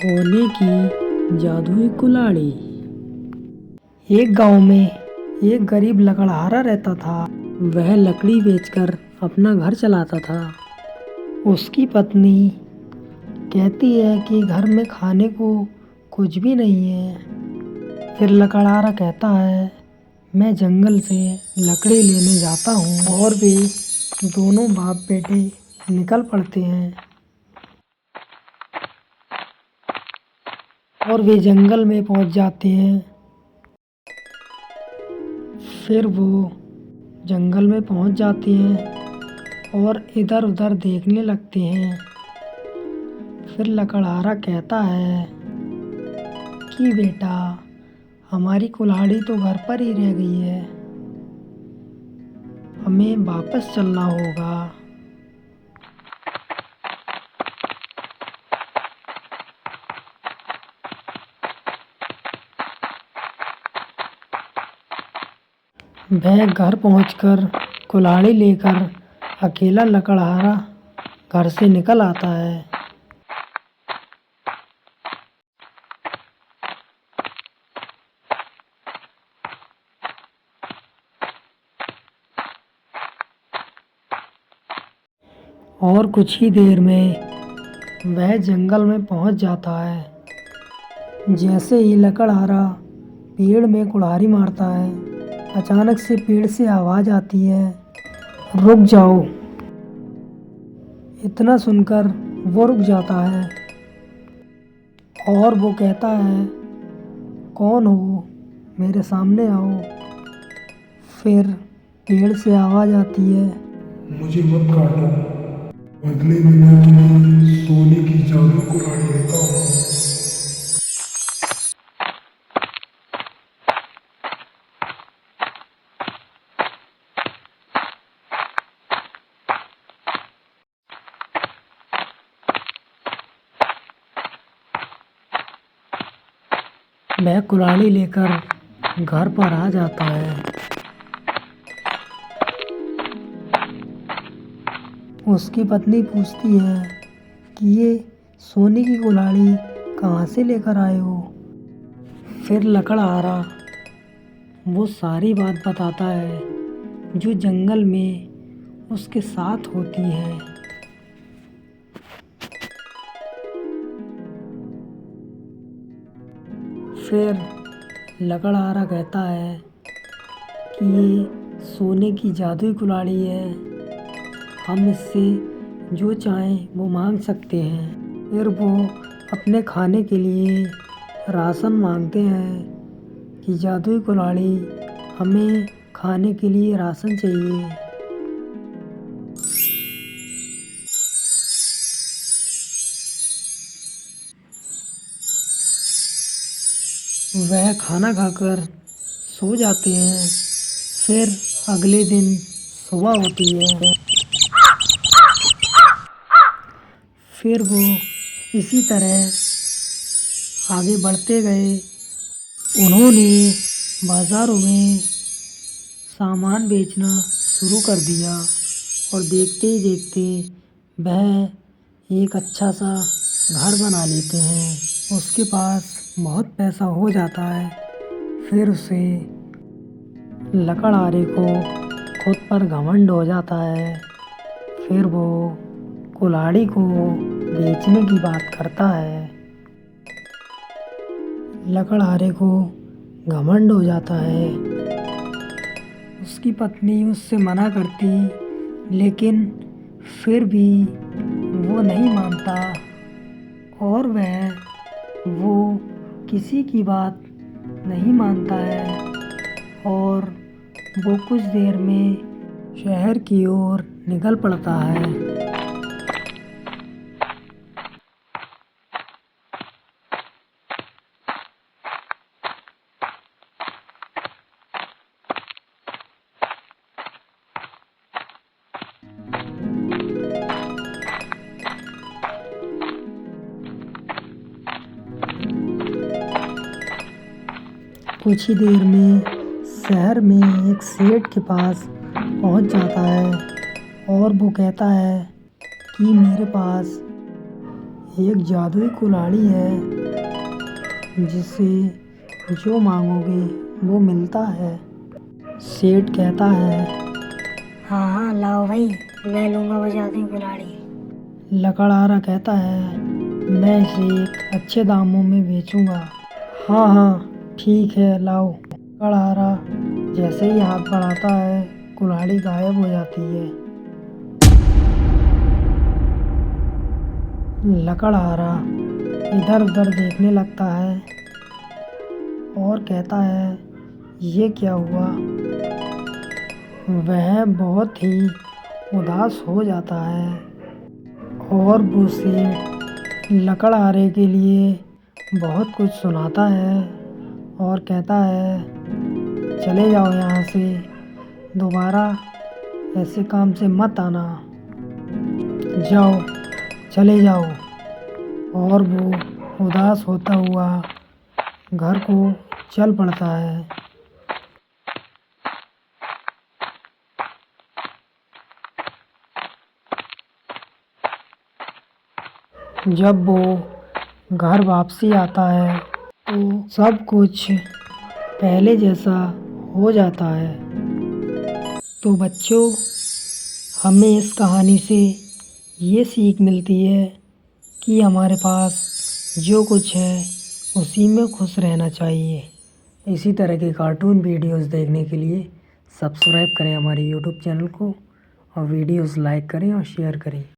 सोने की जादुई कुल्हाड़ी। एक गांव में एक गरीब लकड़हारा रहता था। वह लकड़ी बेचकर अपना घर चलाता था। उसकी पत्नी कहती है कि घर में खाने को कुछ भी नहीं है। फिर लकड़हारा कहता है, मैं जंगल से लकड़ी लेने जाता हूँ। और वे दोनों बाप बेटे निकल पड़ते हैं और वे जंगल में पहुंच जाते हैं। फिर वो जंगल में पहुंच जाते हैं और इधर उधर देखने लगते हैं। फिर लकड़हारा कहता है कि बेटा, हमारी कुल्हाड़ी तो घर पर ही रह गई है, हमें वापस चलना होगा। वह घर पहुंचकर कुल्हाड़ी लेकर अकेला लकड़हारा घर से निकल आता है। और कुछ ही देर में वह जंगल में पहुंच जाता है। जैसे ही लकड़हारा पेड़ में कुल्हाड़ी मारता है, अचानक से पेड़ से आवाज आती है, रुक जाओ। इतना सुनकर वो रुक जाता है और वो कहता है, कौन हो, मेरे सामने आओ। फिर पेड़ से आवाज आती है, मुझे मत काटो, बदले में मैं तुम्हें सोने की जादू कुल्हाड़ी देता हूँ। वह कुल्हाड़ी लेकर घर पर आ जाता है। उसकी पत्नी पूछती है कि ये सोने की कुल्हाड़ी कहाँ से लेकर आए हो। फिर लकड़हारा वो सारी बात बताता है जो जंगल में उसके साथ होती है। फिर लकड़हारा कहता है कि ये सोने की जादुई कुल्हाड़ी है, हम इससे जो चाहें वो मांग सकते हैं। फिर वो अपने खाने के लिए राशन मांगते हैं कि जादुई कुल्हाड़ी, हमें खाने के लिए राशन चाहिए। वह खाना खाकर सो जाते हैं। फिर अगले दिन सुबह होती है। फिर वो इसी तरह आगे बढ़ते गए। उन्होंने बाज़ारों में सामान बेचना शुरू कर दिया और देखते ही देखते वह एक अच्छा सा घर बना लेते हैं। उसके पास बहुत पैसा हो जाता है। फिर उसे लकड़हारे को खुद पर घमंड हो जाता है। फिर वो कुल्हाड़ी को बेचने की बात करता है। लकड़हारे को घमंड हो जाता है। उसकी पत्नी उससे मना करती, लेकिन फिर भी वो नहीं मानता और वो किसी की बात नहीं मानता है और वो कुछ देर में शहर की ओर निकल पड़ता है। कुछ ही देर में शहर में एक सेठ के पास पहुंच जाता है और वो कहता है कि मेरे पास एक जादुई कुल्हाड़ी है जिसे जो मांगोगे वो मिलता है। सेठ कहता है, हाँ हाँ लाओ भाई, मैं लूँगा वो जादुई कुल्हाड़ी। लकड़हारा कहता है, मैं इसे एक अच्छे दामों में बेचूंगा। हाँ हाँ ठीक है लाओ। लकड़हारा जैसे ही हाथ बढ़ाता है कुल्हाड़ी गायब हो जाती है। लकड़हारा इधर उधर देखने लगता है और कहता है, ये क्या हुआ। वह बहुत ही उदास हो जाता है और वो सेठ लकड़हारे के लिए बहुत कुछ सुनाता है और कहता है, चले जाओ यहाँ से, दोबारा ऐसे काम से मत आना, जाओ चले जाओ। और वो उदास होता हुआ घर को चल पड़ता है। जब वो घर वापसी आता है तो सब कुछ पहले जैसा हो जाता है। तो बच्चों, हमें इस कहानी से ये सीख मिलती है कि हमारे पास जो कुछ है उसी में खुश रहना चाहिए। इसी तरह के कार्टून वीडियोस देखने के लिए सब्सक्राइब करें हमारे यूट्यूब चैनल को और वीडियोस लाइक करें और शेयर करें।